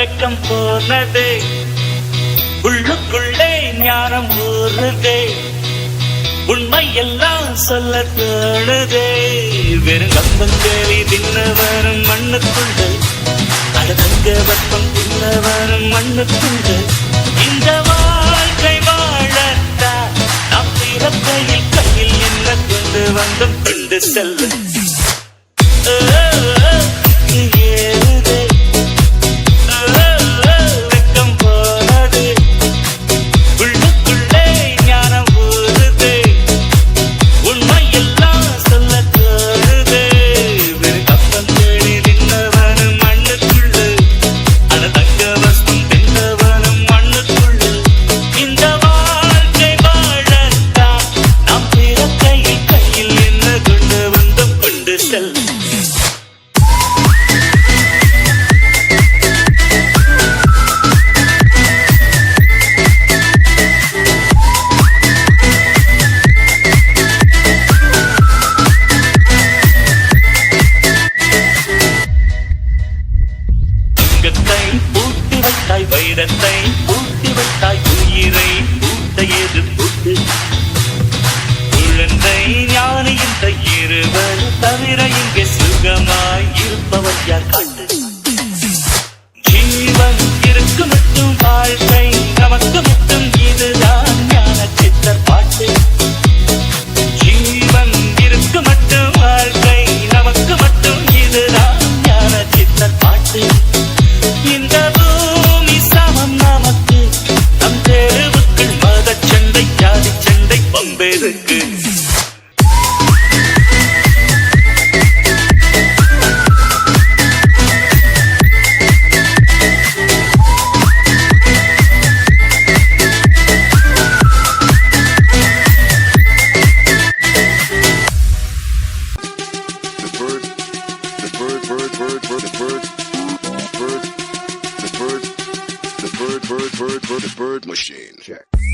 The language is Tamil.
வெக்கம் போனதே உள்ளுக்குள்ளே ஞானம் ஊறுதே உண்மை எல்லாம் சொல்ல தோணுதே வெறும் கம்பம் தேவி தின்னவரும் மண்ணுக்குள்ள அடங்க வெப்பம் தின்னவரும் மண்ணுக்குள்ள இந்த வாழ்க்கை வாழத்தா நம் பிறக்கையில் கையில் என்ன கொண்டு வந்தும் கொண்டு செல்ல பூட்டி வைத்தாய் வைரத்தை பூட்டி வைத்தாய் உயிரை பூட்டையது பூட்டு குழந்தை ஞானி இந்த இருவர் தவிர இங்கே சுகமாய் இருப்பவர் யார் காட்டு ஜீவன் இருக்கு மட்டும் வாழ்க்கை நமக்கு மட்டும் இதுதான் ஞான சித்தர் பாட்டு ஜீவன் இருக்கு மட்டும் வாழ்க்கை நமக்கு மட்டும் இதுதான் ஞான சித்தர் பாட்டு இந்த பூமி சமம் நமக்கு நம் தேவுக்குள் மத சண்டை ஜாதி சண்டை பம்பெருக்கு Bird machine. Check.